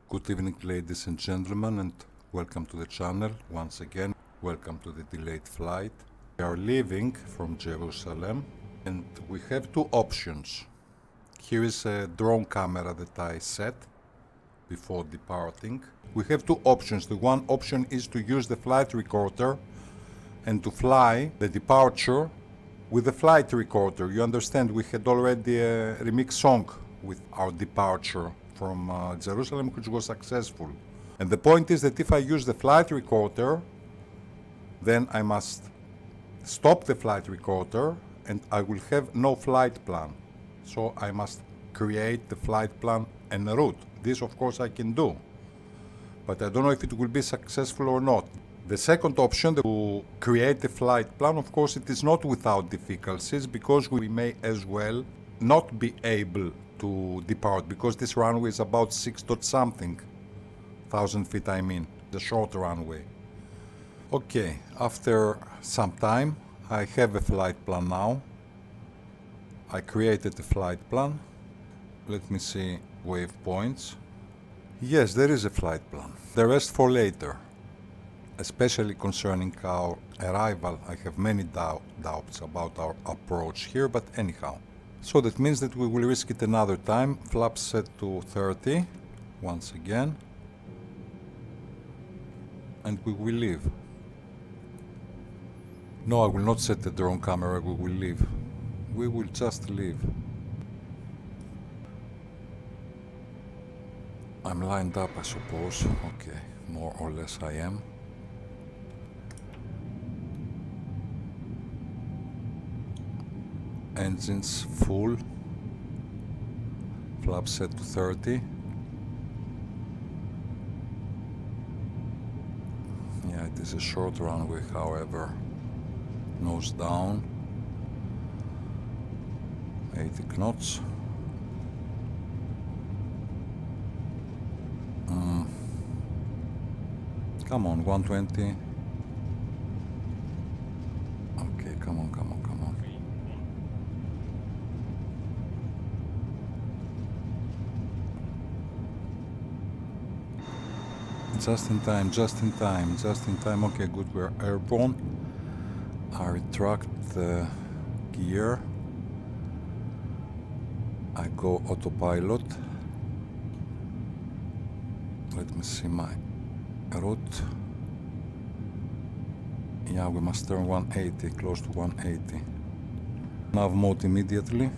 Good evening, ladies and gentlemen, and welcome to the channel once again. Welcome to the delayed flight. We are leaving from Jerusalem and we have two options. Here is a drone camera that I set before departing. We have two options. The one option is to use the flight recorder and to fly the departure with the flight recorder. You understand, we had already a remix song with our departure from Jerusalem, which was successful. And the point is that if I use the flight recorder, then I must stop the flight recorder and I will have no flight plan. So I must create the flight plan and a route. This, of course, I can do, but I don't know if it will be successful or not. The second option, to create a flight plan, of course, it is not without difficulties, because we may as well not be able to depart, because this runway is about 6 dot something thousand feet, I mean, the short runway. Okay, after some time, I have a flight plan now. I created a flight plan. Let me see waypoints. Yes, there is a flight plan. The rest for later. Especially concerning our arrival, I have many doubts about our approach here, but anyhow. So that means that we will risk it another time. Flaps set to 30, once again. And we will leave. No, I will not set the drone camera, we will leave. We will just leave. I'm lined up, I suppose. Okay, more or less I am. Engines full. Flaps set to 30. Yeah, it is a short runway, however. Nose down. 80 knots. Come on, 120. Okay, come on. Just in time. Okay, good, we're airborne. I retract the gear. I go autopilot. Let me see my route. Yeah, we must turn 180, close to 180. Nav mode immediately.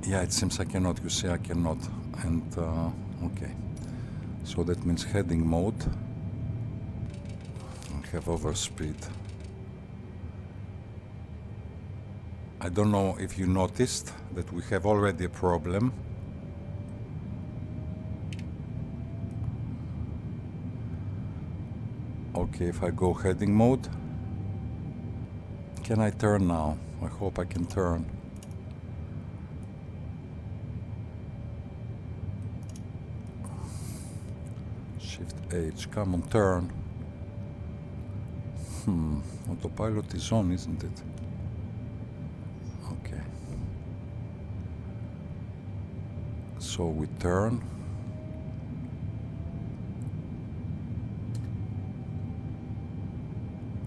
Yeah, it seems I cannot, you see, I cannot. And, okay. So that means heading mode. I have overspeed. I don't know if you noticed that we have already a problem. Okay, if I go heading mode, can I turn now? I hope I can turn. Shift H, come on, turn. Autopilot is on, isn't it? Okay. So we turn.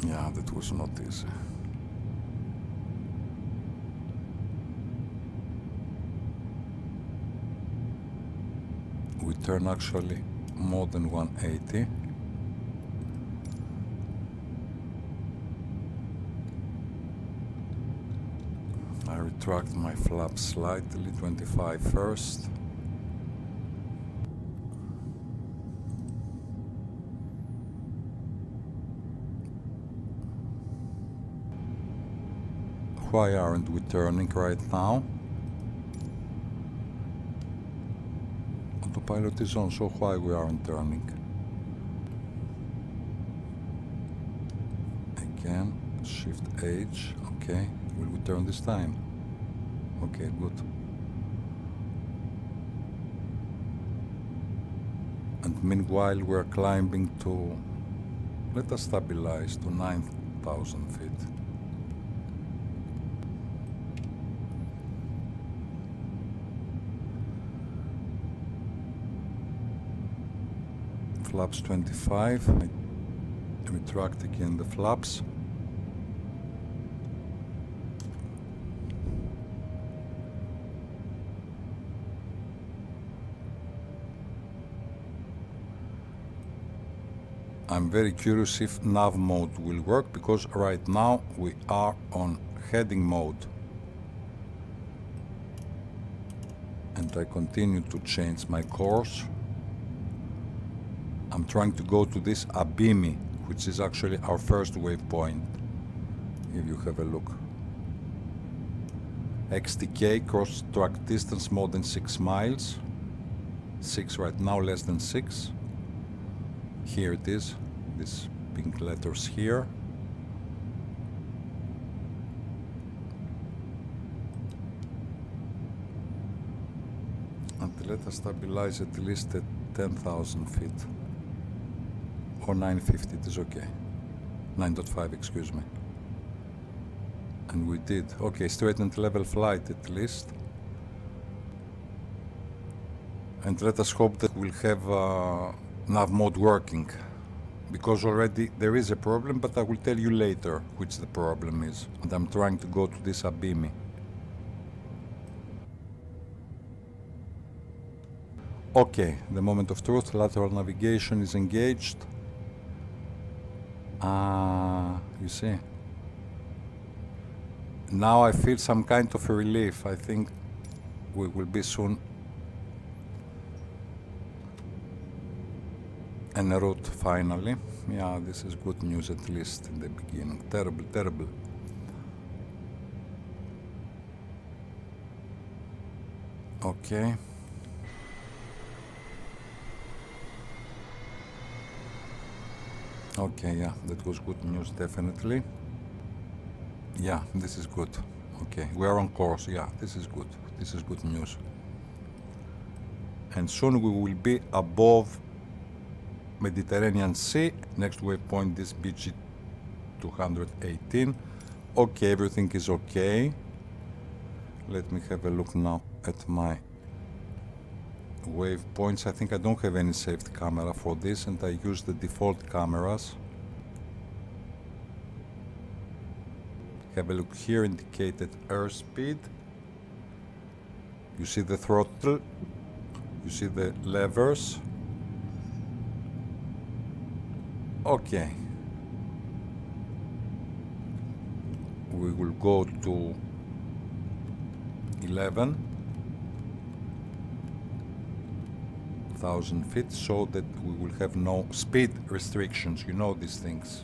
Yeah, that was not easy. We turn actually more than 180. I retract my flaps slightly, 25 first. Why aren't we turning right now? Autopilot is on, so why we aren't turning? Again, Shift H, okay. Will we turn this time? Okay, good. And meanwhile we're climbing to, let us stabilize, to 9,000 feet. flaps 25. I retract again the flaps. I'm very curious if nav mode will work, because right now we are on heading mode. And I continue to change my course. I'm trying to go to this Abimi, which is actually our first waypoint, if you have a look. XTK, cross track distance more than 6 miles. 6 right now, less than 6. Here it is, these pink letters here. And let us stabilize at least at 10,000 feet. Or 950, it is okay. 9.5, excuse me. And we did. Okay, straight and level flight at least. And let us hope that we'll have nav mode working, because already there is a problem, but I will tell you later which the problem is. And I'm trying to go to this Abimi. Okay, the moment of truth, lateral navigation is engaged. You see. Now I feel some kind of a relief. I think we will be soon en route finally. Yeah, this is good news, at least in the beginning. Terrible, terrible. Okay. Okay, yeah, that was good news, definitely. Yeah, this is good. Okay, we are on course. Yeah, this is good. This is good news. And soon we will be above Mediterranean Sea. Next waypoint is BG 218. Okay, everything is okay. Let me have a look now at my waypoints. I think I don't have any saved camera for this, and I use the default cameras. Have a look here, indicated airspeed. You see the throttle, you see the levers. Okay. We will go to 11,000 feet, so that we will have no speed restrictions. You know these things.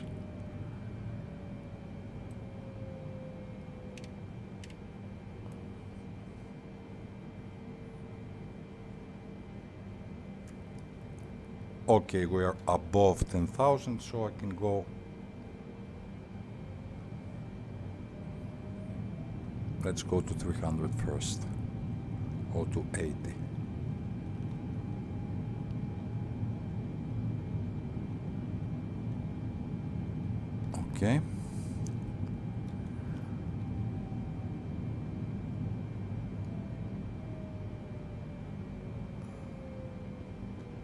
Okay, we are above 10,000, so I can go. Let's go to 300 first, or to 80. Okay.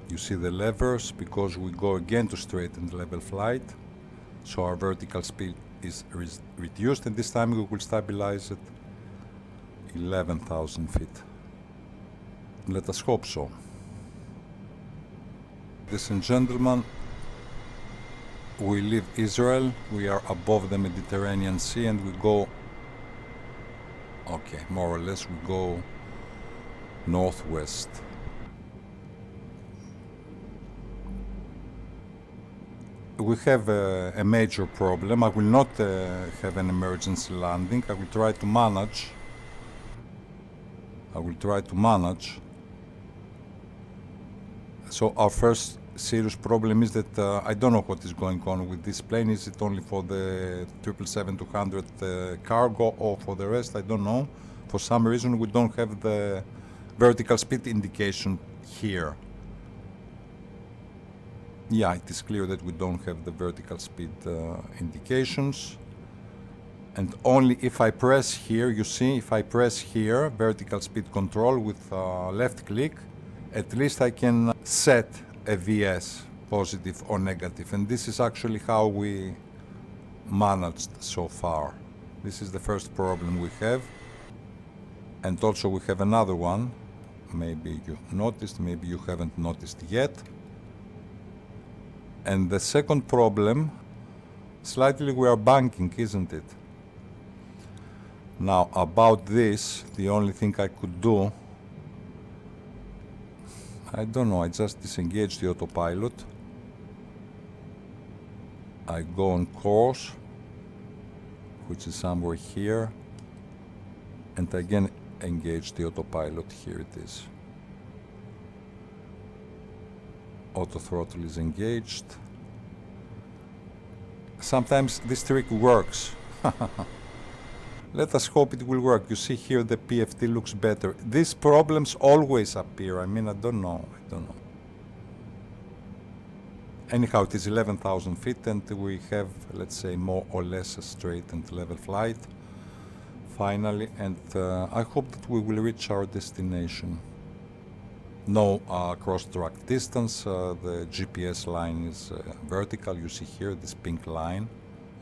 You see the levers, because we go again to straight and level flight, so our vertical speed is reduced, and this time we will stabilize at 11,000 feet. Let us hope so. Ladies and gentlemen, we leave Israel, we are above the Mediterranean Sea, and we go, okay, more or less we go northwest. We have a major problem. I will not have an emergency landing. I will try to manage. So our first serious problem is that I don't know what is going on with this plane. Is it only for the 777-200 cargo, or for the rest? I don't know. For some reason we don't have the vertical speed indication here. Yeah, it is clear that we don't have the vertical speed indications. And only if I press here, you see, if I press here, vertical speed control with left click, at least I can set a VS. positive or negative, and this is actually how we managed so far. This is the first problem we have, and also we have another one. Maybe you noticed, maybe you haven't noticed yet. And the second problem, slightly we are banking, isn't it? Now about this, the only thing I could do, I don't know, I just disengage the autopilot. I go on course, which is somewhere here, and again engage the autopilot. Here it is. Auto throttle is engaged. Sometimes this trick works. Let us hope it will work. You see here the PFD looks better. These problems always appear. I mean, I don't know. Anyhow, it is 11,000 feet and we have, let's say, more or less a straight and level flight finally, and I hope that we will reach our destination. No cross-track distance. The GPS line is vertical. You see here this pink line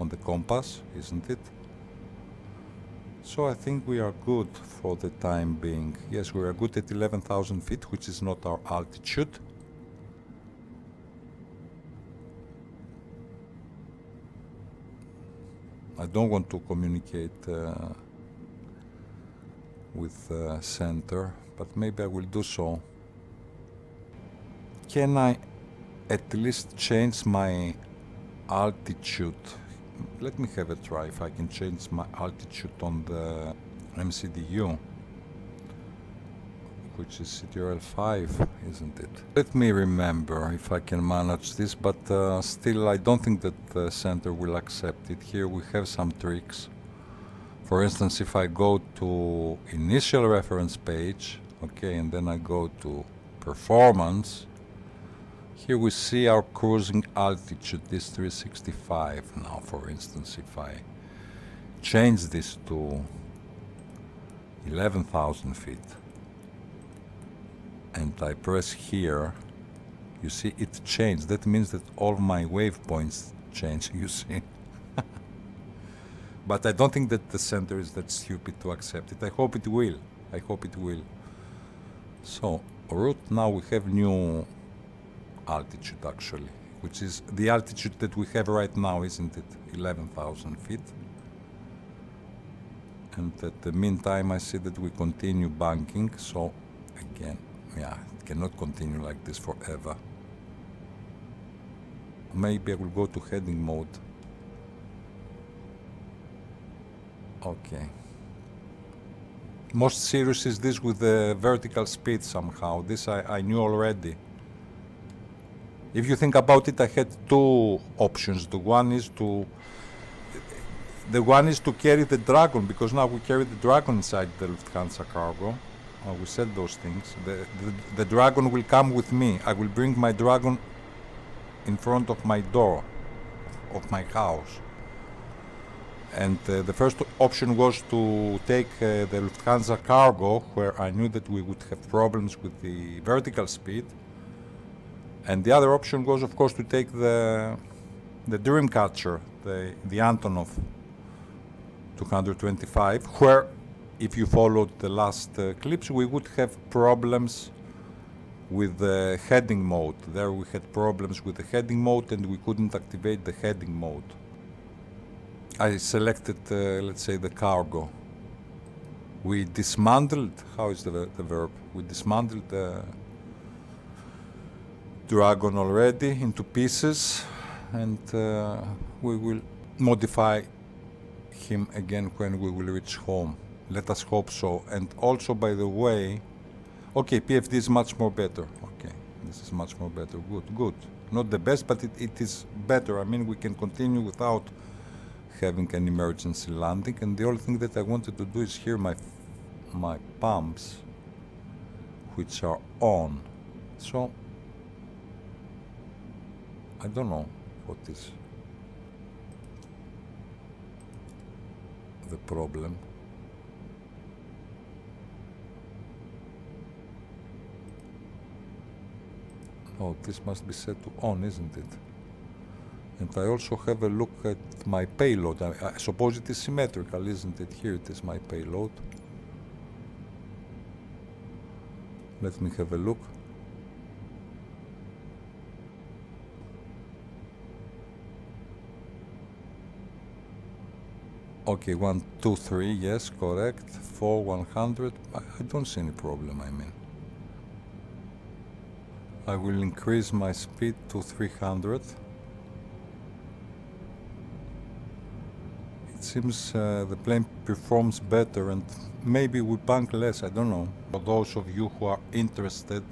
on the compass, isn't it? So I think we are good for the time being. Yes, we are good at 11,000 feet, which is not our altitude. I don't want to communicate with center, but maybe I will do so. Can I at least change my altitude? Let me have a try if I can change my altitude on the MCDU, which is CTRL 5, isn't it? Let me remember if I can manage this, but still I don't think that the center will accept it. Here we have some tricks. For instance, if I go to initial reference page, okay, and then I go to performance, here we see our cruising altitude, this 365 now. For instance, if I change this to 11,000 feet and I press here, you see it changed. That means that all my waypoints change, you see. But I don't think that the center is that stupid to accept it. I hope it will. I hope it will. So, route, now we have new altitude actually, which is the altitude that we have right now, isn't it? 11,000 feet. And at the meantime I see that we continue banking, so again, yeah, it cannot continue like this forever. Maybe I will go to heading mode. Okay. Most serious is this with the vertical speed somehow. This I knew already. If you think about it, I had two options. The one is to carry the Dragon, because now we carry the Dragon inside the Lufthansa cargo. We said those things. The Dragon will come with me. I will bring my Dragon in front of my door of my house. And the first option was to take the Lufthansa cargo, where I knew that we would have problems with the vertical speed. And the other option was, of course, to take the Dreamcatcher, the Antonov 225, where, if you followed the last clips, we would have problems with the heading mode. There we had problems with the heading mode and we couldn't activate the heading mode. I selected, let's say, the cargo. We dismantled, how is the verb? We dismantled the Dragon already into pieces, and we will modify him again when we will reach home. Let us hope so. And also, by the way, okay, PFD is much more better. Okay, this is much more better. Good. Not the best, but it is better. I mean, we can continue without having an emergency landing. And the only thing that I wanted to do is here my pumps, which are on. So I don't know what is the problem. Oh, this must be set to on, isn't it? And I also have a look at my payload. I suppose it is symmetrical, isn't it? Here it is my payload. Let me have a look. Okay, 1, 2, 3, yes, correct. 4, 100. I don't see any problem, I mean. I will increase my speed to 300. It seems the plane performs better and maybe we bank less, I don't know. For those of you who are interested,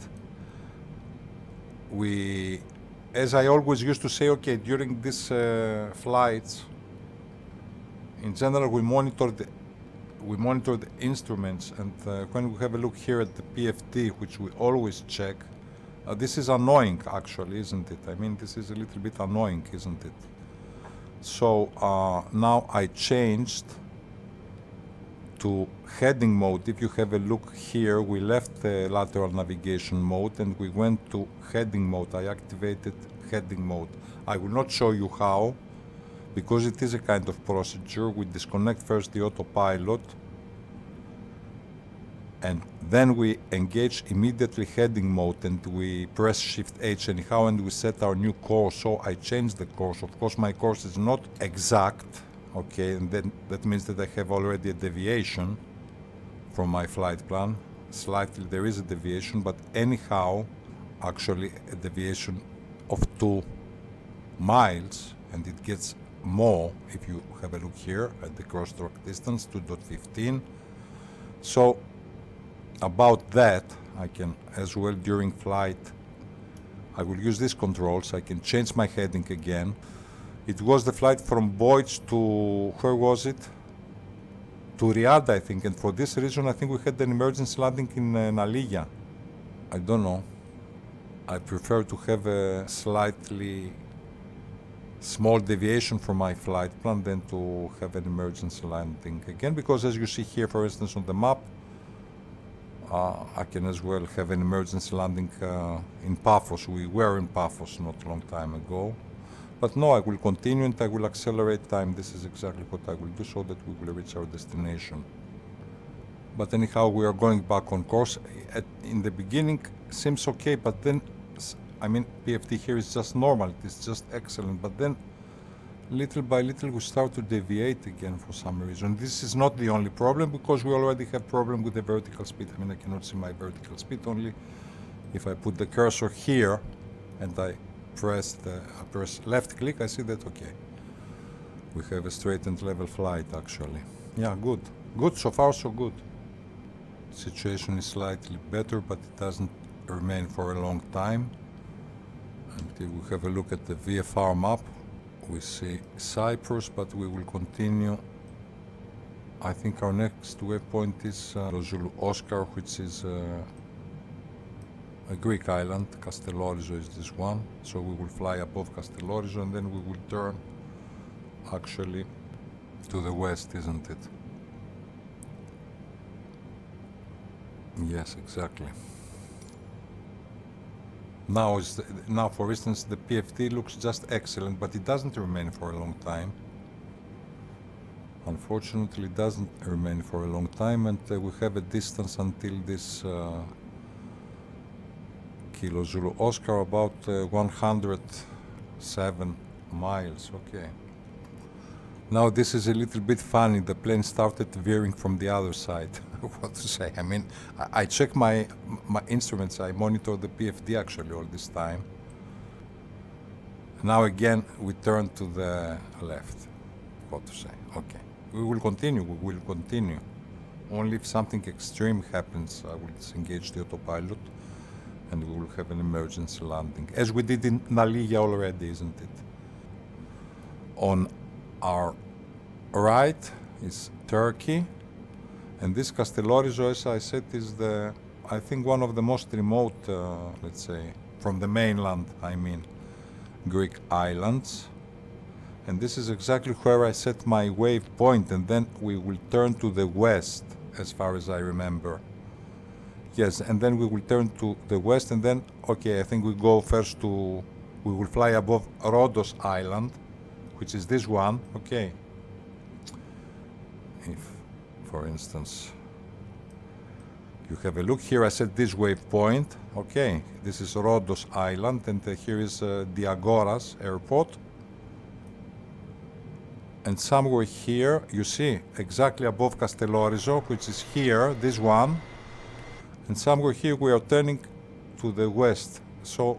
as I always used to say, okay, during these flights, in general, we monitor the instruments, and when we have a look here at the PFD, which we always check, this is annoying, actually, isn't it? I mean, this is a little bit annoying, isn't it? So now I changed to heading mode. If you have a look here, we left the lateral navigation mode and we went to heading mode. I activated heading mode. I will not show you how, because it is a kind of procedure. We disconnect first the autopilot and then we engage immediately heading mode and we press Shift H anyhow and we set our new course. So I changed the course. Of course my course is not exact, okay, and then that means that I have already a deviation from my flight plan. Slightly there is a deviation, but anyhow actually a deviation of 2 miles, and it gets more if you have a look here at the crosstalk distance, 2.15. So about that I can as well during flight, I will use these controls. I can change my heading again. It was the flight from Boych to, where was it? To Riyadh, I think, and for this reason I think we had an emergency landing in Naliya. I don't know. I prefer to have a slightly small deviation from my flight plan than to have an emergency landing again, because as you see here, for instance, on the map, I can as well have an emergency landing in Paphos. We were in Paphos not a long time ago. But no, I will continue and I will accelerate time. This is exactly what I will do so that we will reach our destination. But anyhow, we are going back on course. In the beginning, seems okay, but then, I mean, PFD here is just normal. It's just excellent. But then, little by little, we start to deviate again for some reason. This is not the only problem, because we already have problem with the vertical speed. I mean, I cannot see my vertical speed only if I put the cursor here and I press left click. I see that, okay, we have a straight and level flight actually. Yeah, good. Good, so far so good. Situation is slightly better, but it doesn't remain for a long time. Until we have a look at the VFR map, we see Cyprus, but we will continue. I think our next waypoint is Zulu Oscar, which is a Greek island. Kastelorizo is this one, so we will fly above Kastelorizo and then we will turn actually to the west, isn't it? Yes, exactly. Now, for instance, the PFD looks just excellent, but it doesn't remain for a long time. Unfortunately, it doesn't remain for a long time, and we have a distance until this Kilo Zulu Oscar, about 107 miles. Okay. Now this is a little bit funny. The plane started veering from the other side. What to say? I mean, I check my instruments. I monitor the PFD actually all this time. Now again we turn to the left. What to say? Okay. We will continue. We will continue. Only if something extreme happens, I will disengage the autopilot and we will have an emergency landing, as we did in Naliya already, isn't it? On our right is Turkey, and this Kastelorizo, as I said, is I think one of the most remote, let's say, from the mainland, I mean, Greek islands. And this is exactly where I set my waypoint, and then we will turn to the west, as far as I remember. Yes, and then we will turn to the west, and then, okay, I think we go first to, we will fly above Rhodos Island, which is this one, okay. If, for instance, you have a look here, I set this waypoint, okay, this is Rhodos Island, and here is the Agoras airport. And somewhere here, you see, exactly above Kastelorizo, which is here, this one, and somewhere here we are turning to the west. So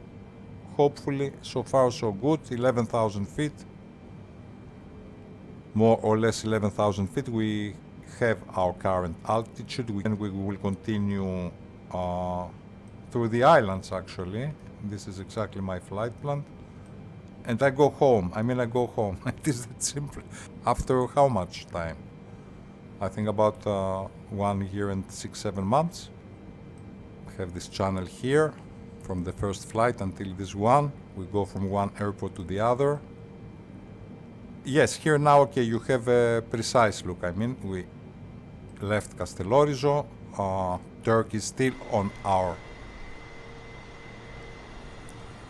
hopefully, so far so good, 11,000 feet, more or less 11,000 feet. We have our current altitude, and we will continue through the islands actually. This is exactly my flight plan. And I go home, I go home, it is that simple. After how much time? I think about 1 year and 6-7 months. Have this channel here from the first flight until this one. We go from one airport to the other. Yes, here now, okay, you have a precise look. We left Kastelorizo. Turkey is still on our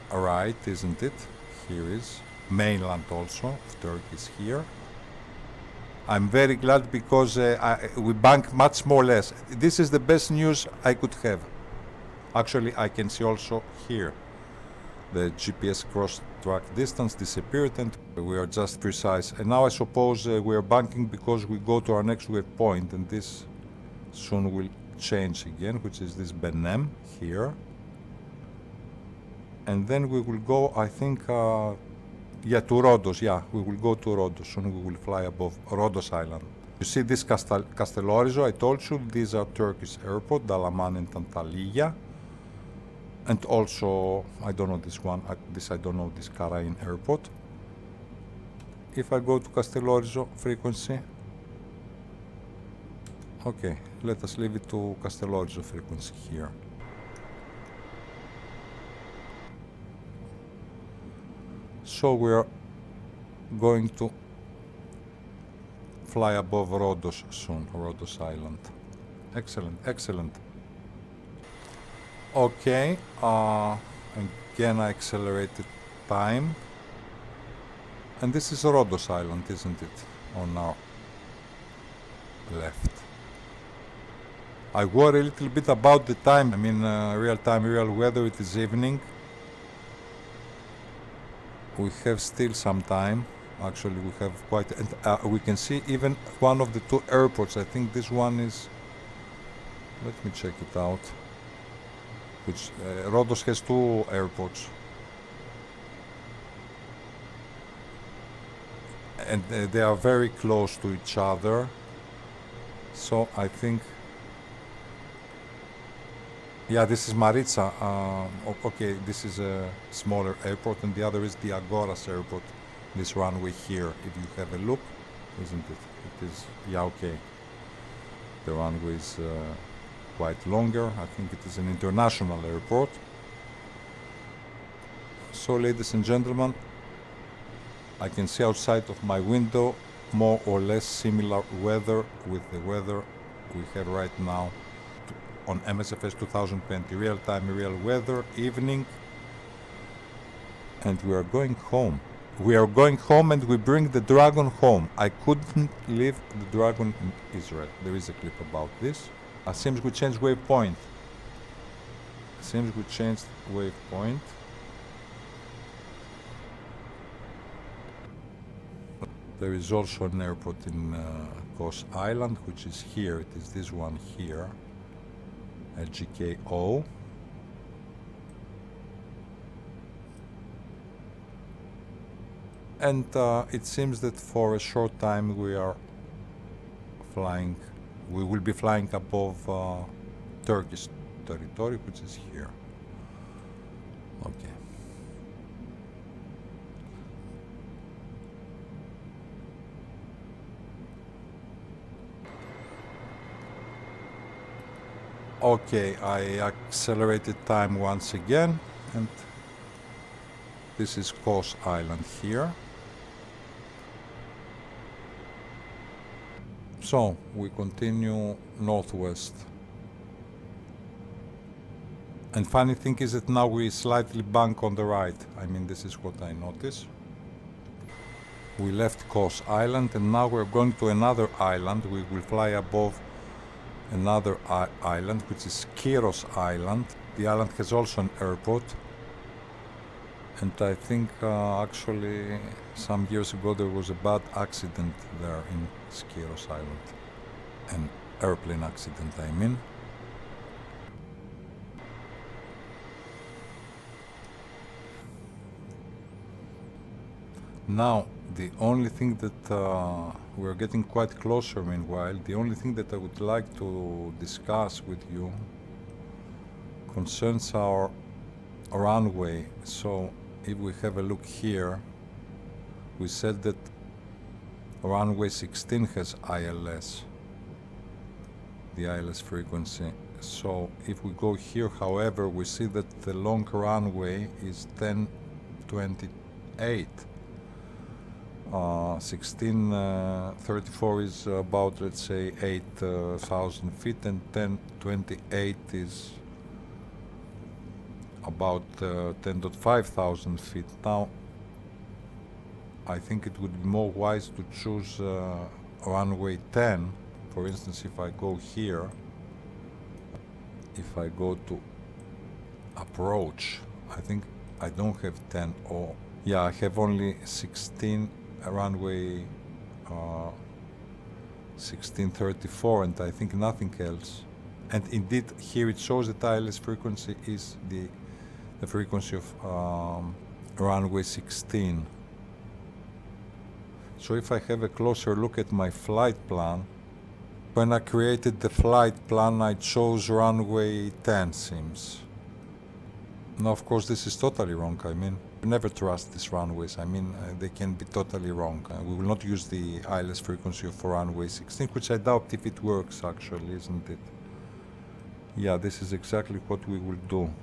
right, isn't it? Here is mainland also of Turkey is here. I'm very glad because we bank much more less. This is the best news I could have. Actually, I can see also here the GPS cross-track distance disappeared and we are just precise. And now I suppose we are banking because we go to our next waypoint, and this soon will change again, which is this Benem here. And then we will go, I think, to Rhodos. Yeah, we will go to Rhodos. Soon we will fly above Rhodos Island. You see this Kastelorizo, I told you, these are Turkish airport, Dalaman and Antalya. And also, I don't know this one, I don't know this Karain airport. If I go to Kastelorizo frequency, okay, let us leave it to Kastelorizo frequency here. So we are going to fly above Rhodos soon, Rhodos Island. Excellent, excellent. Okay, again I accelerated time. And this is Rhodos Island, isn't it? On our left. I worry a little bit about the time. Real time, real weather, it is evening. We have still some time. Actually, we have quite, and we can see even one of the two airports. I think this one is, let me check it out. Which Rhodos has two airports. And they are very close to each other. So I think, yeah, this is Maritsa. Okay, this is a smaller airport, and the other is the Agoras airport. This runway here, if you have a look, isn't it? It is, yeah, okay. The runway is quite longer. I think it is an international airport. So, ladies and gentlemen, I can see outside of my window more or less similar weather with the weather we have right now on MSFS 2020. Real time, real weather, evening, and we are going home. We are going home and we bring the Dragon home. I couldn't leave the Dragon in Israel. There is a clip about this. Seems we changed waypoint. There is also an airport in Kos Island, which is here. It is this one here, LGKO. And it seems that for a short time we are flying. We will be flying above Turkish territory, which is here. Okay. Okay, I accelerated time once again, and this is Kos Island here. So we continue northwest. And funny thing is that now we slightly bank on the right. I mean, this is what I notice. We left Kos Island and now we're going to another island. We will fly above another island, which is Skyros Island. The island has also an airport. And I think actually some years ago there was a bad accident there in Skyros Island. An airplane accident, I mean. Now, the only thing that we're getting quite closer meanwhile, the only thing that I would like to discuss with you concerns our runway. So if we have a look here, we said that runway 16 has ILS, the ILS frequency. So if we go here, however, we see that the long runway is 1028. 1634 is about, let's say, 8,000 feet, and 1028 is about 10,500 feet. Now, I think it would be more wise to choose runway 10. For instance, if I go here, if I go to approach, I think I don't have 10 or, yeah, I have only 16, runway 1634, and I think nothing else. And indeed, here it shows that ILS frequency is the frequency of runway 16. So if I have a closer look at my flight plan, when I created the flight plan, I chose runway 10, seems. Now, of course, this is totally wrong. I mean, never trust these runways. I mean, they can be totally wrong. We will not use the ILS frequency for runway 16, which I doubt if it works, actually, isn't it? Yeah, this is exactly what we will do.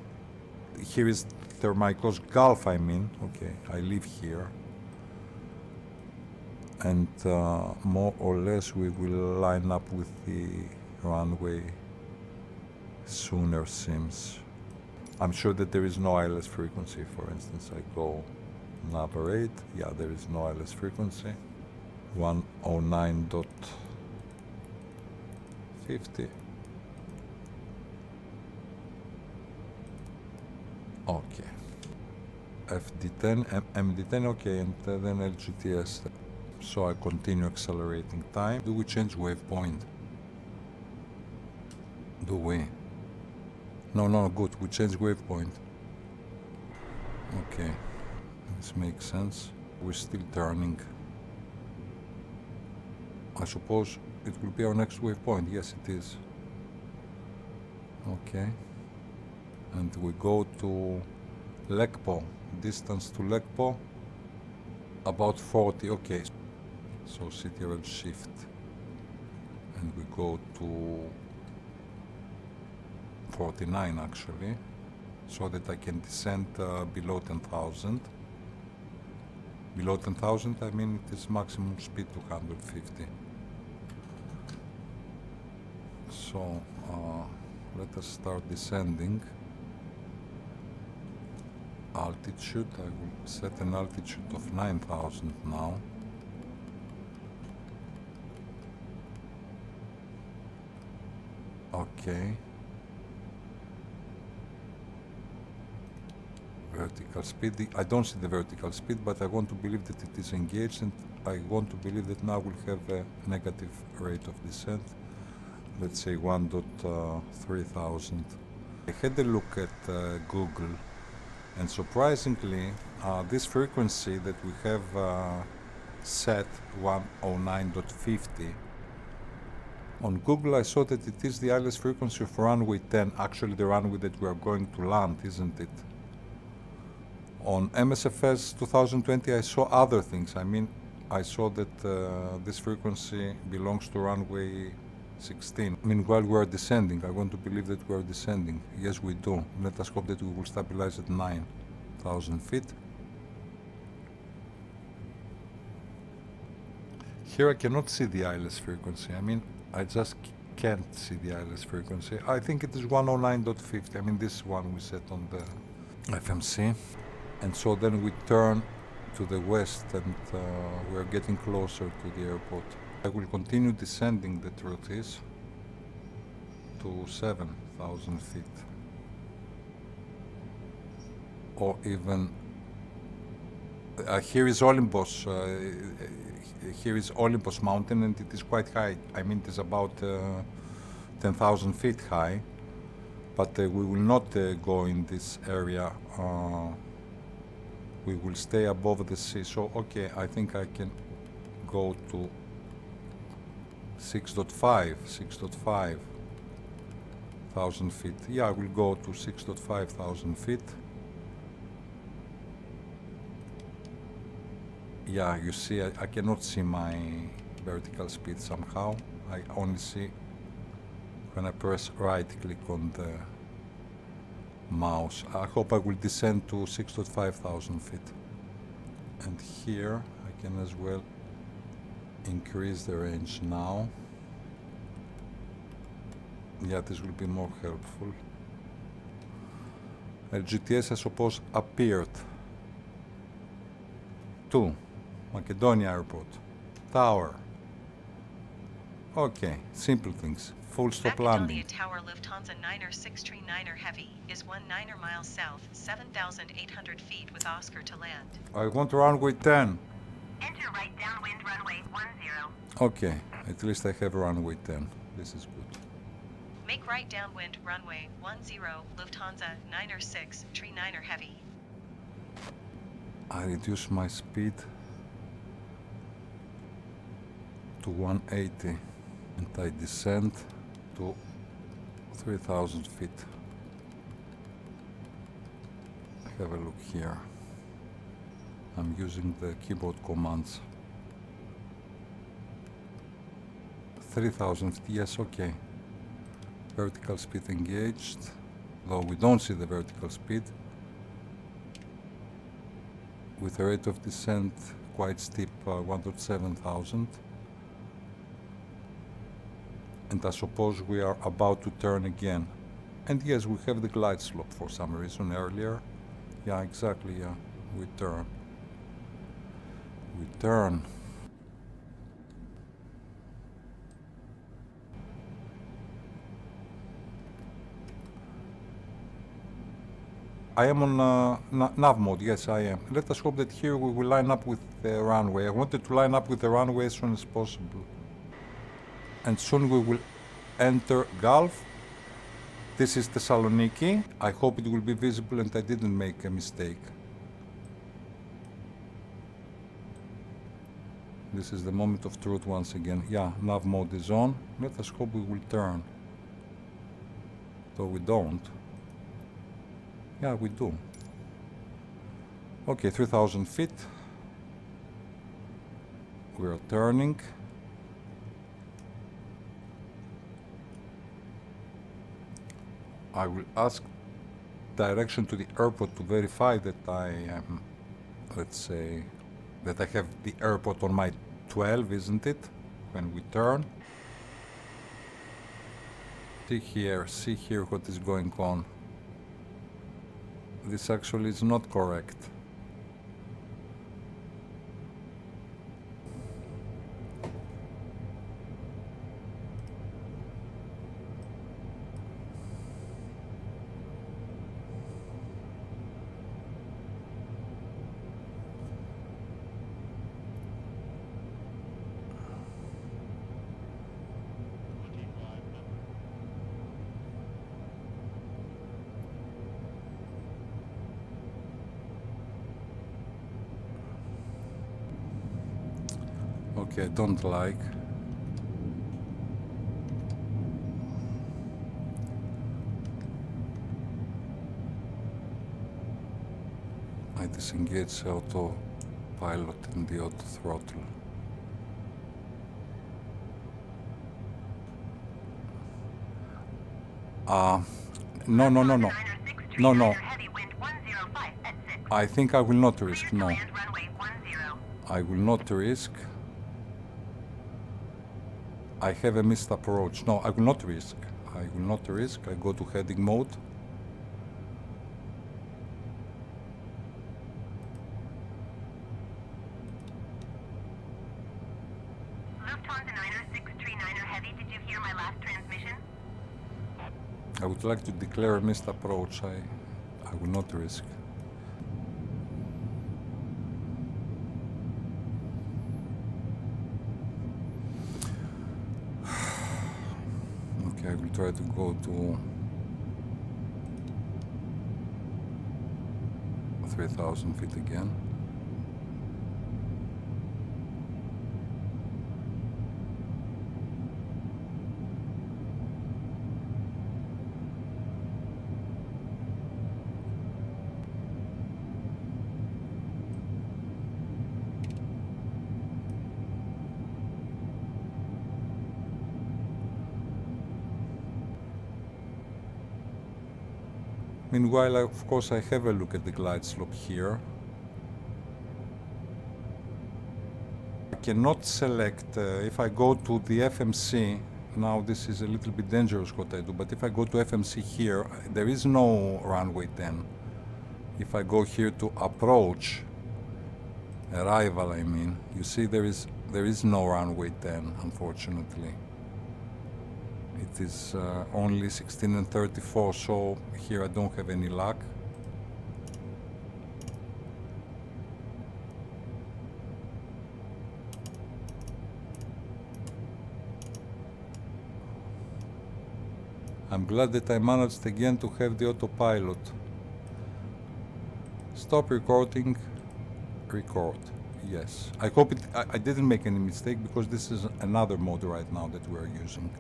Here is Thermikos Gulf, I mean. Okay, I live here. And more or less we will line up with the runway sooner, seems. I'm sure that there is no ILS frequency. For instance, I go navigate. Yeah, there is no ILS frequency. 109.50. Okay. FD10, MD10, okay, and then LGTS. So I continue accelerating time. Do we change waypoint? Do we? No, good, we change waypoint. Okay, this makes sense. We're still turning. I suppose it will be our next waypoint. Yes, it is. Okay. And we go to Lekpo. Distance to Lekpo, about 40, okay. So CTRL shift. And we go to 49 actually, so that I can descend below 10,000. Below 10,000, I mean, it is maximum speed 250. So let us start descending. Altitude, I will set an altitude of 9,000 now. Okay. Vertical speed, I don't see the vertical speed, but I want to believe that it is engaged, and I want to believe that now we'll have a negative rate of descent. Let's say 1.3000. I had a look at Google, and surprisingly, this frequency that we have set, 109.50, on Google I saw that it is the ILS frequency of runway 10, actually the runway that we are going to land, isn't it? On MSFS 2020 I saw other things. I mean, I saw that this frequency belongs to runway 16. Meanwhile, we are descending. I want to believe that we are descending. Yes, we do. Let us hope that we will stabilize at 9,000 feet. Here I cannot see the ILS frequency. I mean, I just can't see the ILS frequency. I think it is 109.50. I mean, this one we set on the FMC. And so then we turn to the west and we are getting closer to the airport. I will continue descending, the truth is, to 7,000 feet. Or even here is Olympus. Here is Olympus mountain and it is quite high. I mean, it is about 10,000 feet high, but we will not go in this area. We will stay above the sea. So, okay, I think I can go to 6.5 thousand feet. Yeah, I will go to 6.5 thousand feet. Yeah, you see, I cannot see my vertical speed somehow. I only see when I press right click on the mouse. I hope I will descend to 6.5 thousand feet. And here I can as well increase the range now. Yeah, this will be more helpful. GTS, I suppose, appeared. 2. Makedonia Airport. Tower. Okay, simple things. Full stop landing. Makedonia Tower Lufthansa 9er Heavy is 19 miles south, 7,800 feet with Oscar to land. I want runway 10. Enter right downwind runway 10. Okay, at least I have runway 10. This is good. Make right downwind runway 10, Lufthansa 9er Heavy. I reduce my speed to 180 and I descend to 3,000 feet. Have a look here. I'm using the keyboard commands. 3,000 feet, yes, okay. Vertical speed engaged, though we don't see the vertical speed. With a rate of descent quite steep, 1.7 thousand. And I suppose we are about to turn again. And yes, we have the glide slope for some reason earlier. Yeah, exactly, yeah. We turn. We turn. I am on nav mode, yes I am. Let us hope that here we will line up with the runway. I wanted to line up with the runway as soon as possible. And soon we will enter Gulf. This is Thessaloniki. I hope it will be visible and I didn't make a mistake. This is the moment of truth once again. Yeah, nav mode is on. Let us hope we will turn. Though we don't. Yeah, we do. Okay, 3,000 feet. We are turning. I will ask direction to the airport to verify that I am, let's say, that I have the airport on my 12, isn't it? When we turn. See here what is going on. This actually is not correct. Okay, I don't like. I disengage the autopilot and the auto throttle. No. I think I will not risk, no. I will not risk. I have a missed approach. No, I will not risk. I will not risk. I go to heading mode. Lufthansa 639er Heavy, did you hear my last transmission? I would like to declare a missed approach. I will not risk. Okay, I will try to go to 3,000 feet again. Meanwhile, of course, I have a look at the glide slope here. I cannot select, if I go to the FMC, now this is a little bit dangerous what I do, but if I go to FMC here, there is no runway 10. If I go here to approach, arrival I mean, you see there is no runway 10, unfortunately. It is only 16 and 34, so here I don't have any luck. I'm glad that I managed again to have the autopilot. Stop recording, record. Yes. I hope I didn't make any mistake, because this is another mode right now that we are using.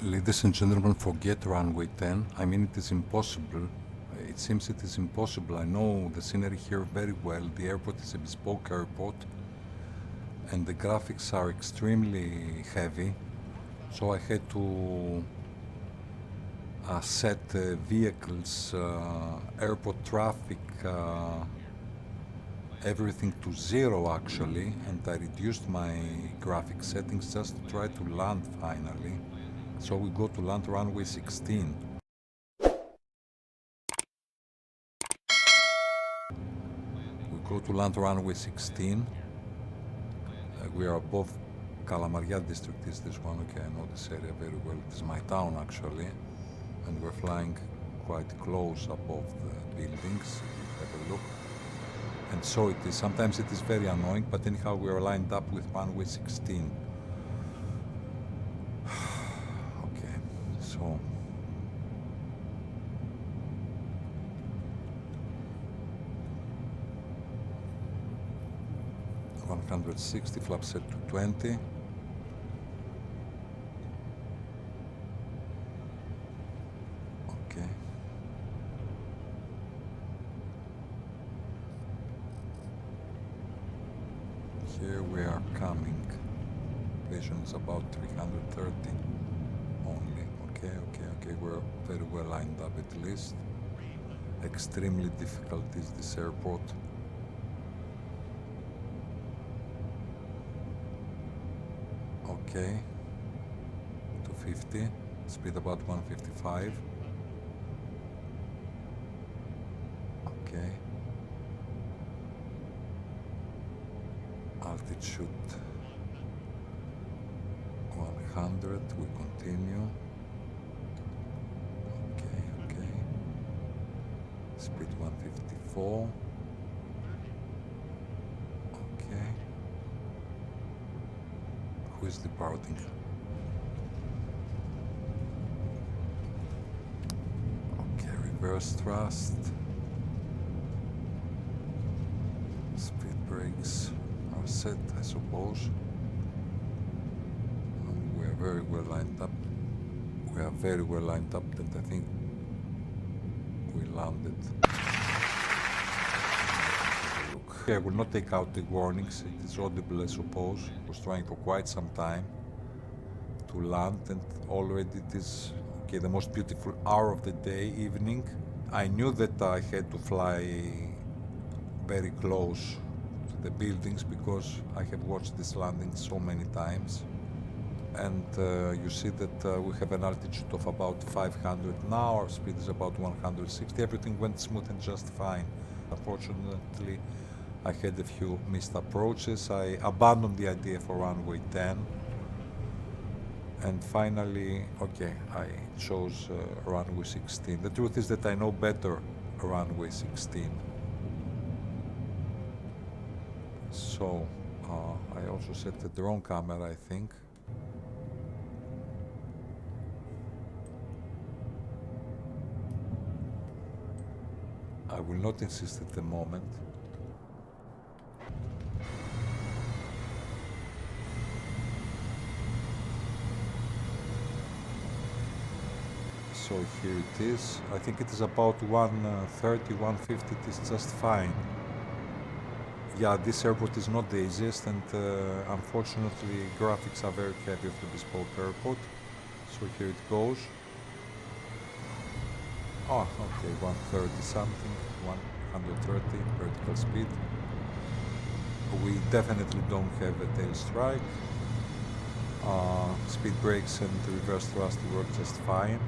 Ladies and gentlemen, forget runway 10. I mean, it is impossible. It seems it is impossible. I know the scenery here very well. The airport is a bespoke airport, and the graphics are extremely heavy. So I had to set vehicles, airport traffic, everything to 0 actually, and I reduced my graphic settings just to try to land finally. So we go to land runway 16. We go to land runway 16. We are above Kalamaria district is this one. Okay, I know this area very well. It is my town actually. And we're flying quite close above the buildings. Have a look. And so it is. Sometimes it is very annoying, but anyhow we are lined up with runway 16. So 160, flap set to 20. Okay. Here we are coming. Vision is about 330 only. Okay, we're very well lined up at least. Extremely difficult is this airport. Okay, 250, speed about 155. Okay. Altitude 100, we continue. Okay. Speed 154. Okay. Who is departing? Okay, reverse thrust. Speed brakes are set, I suppose. We are very well lined up. And I think we landed. Look. Okay, I will not take out the warnings. It is audible, I suppose. I was trying for quite some time to land, and already it is okay, the most beautiful hour of the day, evening. I knew that I had to fly very close to the buildings because I have watched this landing so many times. And you see that we have an altitude of about 500 now, our speed is about 160. Everything went smooth and just fine. Unfortunately, I had a few missed approaches. I abandoned the idea for runway 10. And finally, okay, I chose runway 16. The truth is that I know better runway 16. So, I also set the drone camera, I think. I will not insist at the moment. So here it is. I think it is about 130, 150. It is just fine. Yeah, this airport is not the easiest, and unfortunately graphics are very heavy of the bespoke airport. So here it goes. Oh, okay, 130 something, 130 vertical speed. We definitely don't have a tail strike. Speed brakes and reverse thrust work just fine.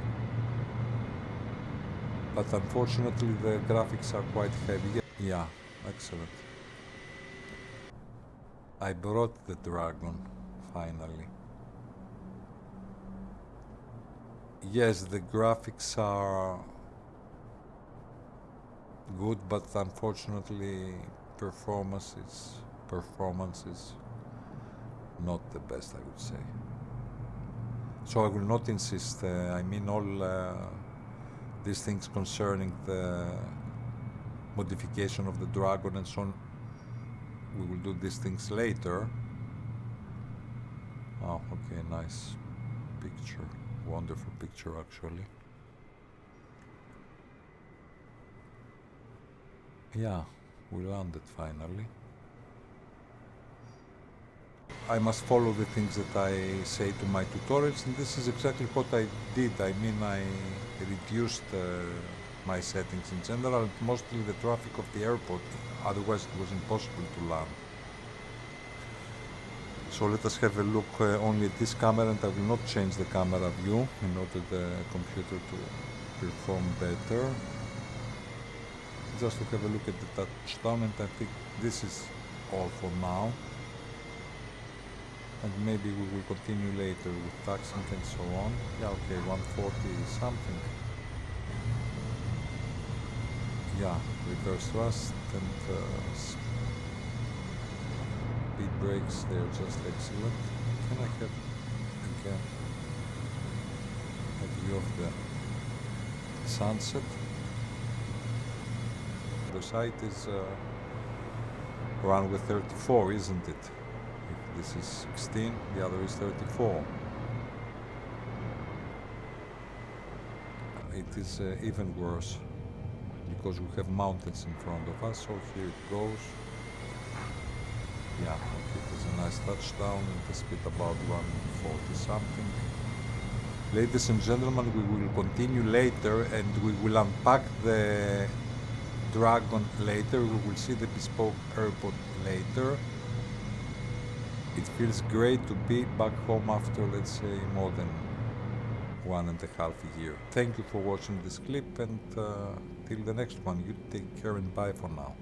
But unfortunately the graphics are quite heavy. Yeah, excellent. I brought the Dragon, finally. Yes, the graphics are good, but unfortunately performance is not the best, I would say. So I will not insist. I mean, all these things concerning the modification of the Dragon and so on, we will do these things later. Oh, okay, nice picture. Wonderful picture, actually. Yeah, we landed finally. I must follow the things that I say to my tutorials, and this is exactly what I did. I mean, I reduced my settings in general, mostly the traffic of the airport, otherwise it was impossible to land. So let us have a look only at this camera, and I will not change the camera view in order the computer to perform better. Just to have a look at the touchdown, and I think this is all for now. And maybe we will continue later with taxing and so on. Yeah, okay, 140 something. Yeah, reverse thrust and speed brakes, they're just excellent. Can I have again a view of the sunset? The site is runway 34, isn't it? If this is 16, the other is 34. It is even worse because we have mountains in front of us. So here it goes. Yeah, okay, it is a nice touchdown at a speed about 140 something. Ladies and gentlemen, we will continue later and we will unpack the Dragon later. We will see the bespoke airport later. It feels great to be back home after, let's say, more than 1.5 years. Thank you for watching this clip, and till the next one, you take care and bye for now.